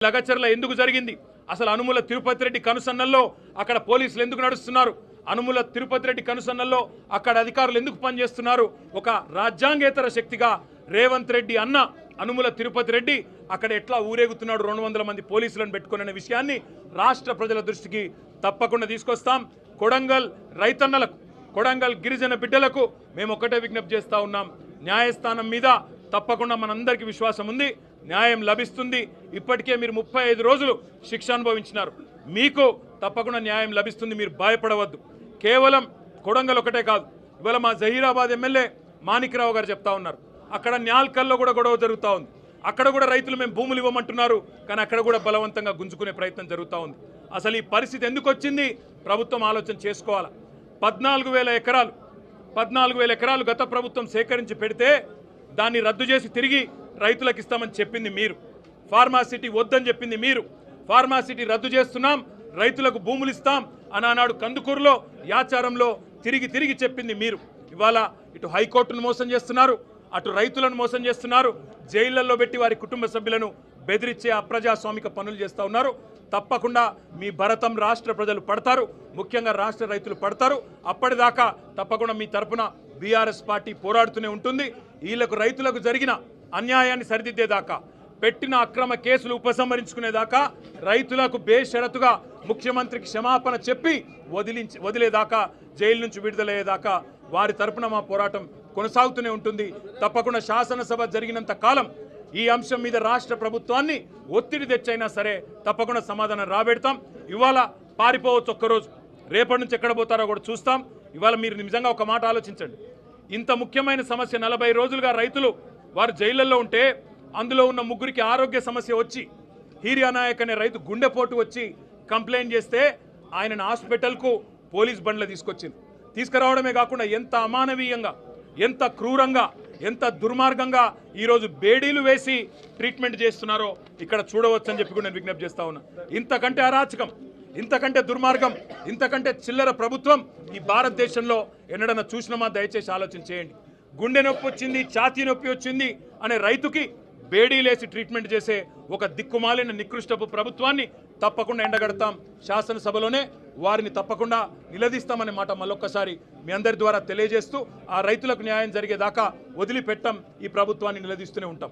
లగచర్ల ఎందుకు జరిగింది? అసలు అనుముల తిరుపతి రెడ్డి కనుసన్నల్లో అక్కడ పోలీసులు ఎందుకు నడుస్తున్నారు? అనుముల తిరుపతి రెడ్డి కనుసన్నల్లో అక్కడ అధికారులు ఎందుకు పనిచేస్తున్నారు? ఒక రాజ్యాంగేతర శక్తిగా రేవంత్ రెడ్డి అన్న అనుముల తిరుపతి రెడ్డి అక్కడ ఎట్లా ఊరేగుతున్నాడు 200 మంది పోలీసులను పెట్టుకునే విషయాన్ని రాష్ట్ర ప్రజల దృష్టికి తప్పకుండా తీసుకొస్తాం. కొడంగల్ రైతన్నలకు, కొడంగల్ గిరిజన బిడ్డలకు మేము ఒకటే విజ్ఞప్తి చేస్తా ఉన్నాం. న్యాయస్థానం మీద తప్పకుండా మనందరికీ విశ్వాసం ఉంది, న్యాయం లభిస్తుంది. ఇప్పటికే మీరు 35 రోజులు శిక్ష అనుభవించినారు, మీకు తప్పకుండా న్యాయం లభిస్తుంది. మీరు భయపడవద్దు. కేవలం కొడంగల్ ఒకటే కాదు, ఇవాళ మా జహీరాబాద్ ఎమ్మెల్యే మాణిక్రావు గారు చెప్తా ఉన్నారు, అక్కడ న్యాల్కల్లో కూడా గొడవ జరుగుతూ ఉంది. అక్కడ కూడా రైతులు మేము భూములు ఇవ్వమంటున్నారు, కానీ అక్కడ కూడా బలవంతంగా గుంజుకునే ప్రయత్నం జరుగుతూ ఉంది. అసలు ఈ పరిస్థితి ఎందుకు వచ్చింది? ప్రభుత్వం ఆలోచన చేసుకోవాలి. 14,000 ఎకరాలు గత ప్రభుత్వం సేకరించి పెడితే దాన్ని రద్దు చేసి తిరిగి రైతులకు ఇస్తామని చెప్పింది మీరు. ఫార్మాసిటీ వద్దని చెప్పింది మీరు. ఫార్మాసిటీ రద్దు చేస్తున్నాం, రైతులకు భూములు ఇస్తాం అని ఆనాడు కందుకూరులో, యాచారంలో తిరిగి చెప్పింది మీరు. ఇవాళ ఇటు హైకోర్టును మోసం చేస్తున్నారు, అటు రైతులను మోసం చేస్తున్నారు, జైళ్లలో పెట్టి వారి కుటుంబ సభ్యులను బెదిరించే అప్రజాస్వామిక పనులు చేస్తూ ఉన్నారు. తప్పకుండా మీ భరతం రాష్ట్ర ప్రజలు పడతారు, ముఖ్యంగా రాష్ట్ర రైతులు పడతారు. అప్పటిదాకా తప్పకుండా మీ తరపున బీఆర్ఎస్ పార్టీ పోరాడుతూనే ఉంటుంది. వీళ్లకు రైతులకు జరిగిన అన్యాయాన్ని సరిదిద్దేదాకా, పెట్టిన అక్రమ కేసులు ఉపసంహరించుకునేదాకా, రైతులకు బేషరతుగా ముఖ్యమంత్రికి క్షమాపణ చెప్పి వదిలేదాకా, జైలు నుంచి విడుదలయ్యేదాకా వారి తరపున మా పోరాటం కొనసాగుతూనే ఉంటుంది. తప్పకుండా శాసనసభ జరిగినంత కాలం ఈ అంశం మీద రాష్ట్ర ప్రభుత్వాన్ని ఒత్తిడి తెచ్చైనా సరే తప్పకుండా సమాధానం రాబెడతాం. ఇవాళ పారిపోవచ్చు ఒక్కరోజు, రేపటి నుంచి ఎక్కడ పోతారో కూడా చూస్తాం. ఇవాళ మీరు నిజంగా ఒక మాట ఆలోచించండి. ఇంత ముఖ్యమైన సమస్య, 40 రోజులుగా రైతులు వారు జైళ్లలో ఉంటే అందులో ఉన్న 3కి ఆరోగ్య సమస్య వచ్చి, హీరియా నాయక్ అనే రైతు గుండెపోటు వచ్చి కంప్లైంట్ చేస్తే ఆయనను హాస్పిటల్కు పోలీస్ బండ్లు తీసుకురావడమే కాకుండా ఎంత అమానవీయంగా, ఎంత క్రూరంగా, ఎంత దుర్మార్గంగా ఈరోజు బేడీలు వేసి ట్రీట్మెంట్ చేస్తున్నారో ఇక్కడ చూడవచ్చని చెప్పి కూడా నేను విజ్ఞప్తి చేస్తా ఉన్నా. ఇంతకంటే అరాచకం, ఇంతకంటే దుర్మార్గం, ఇంతకంటే చిల్లర ప్రభుత్వం ఈ భారతదేశంలో ఎన్నడన్నా చూసినామా? దయచేసి ఆలోచన చేయండి. గుండె నొప్పి వచ్చింది, ఛాతీ నొప్పి వచ్చింది అనే రైతుకి బేడీలేసి ట్రీట్మెంట్ చేసే ఒక దిక్కుమాలిన నికృష్టపు ప్రభుత్వాన్ని తప్పకుండా ఎండగడతాం. శాసనసభలోనే వారిని తప్పకుండా నిలదీస్తామనే మాట మళ్ళొక్కసారి మీ అందరి ద్వారా తెలియజేస్తూ, ఆ రైతులకు న్యాయం జరిగేదాకా వదిలిపెట్టం, ఈ ప్రభుత్వాన్ని నిలదీస్తూనే ఉంటాం.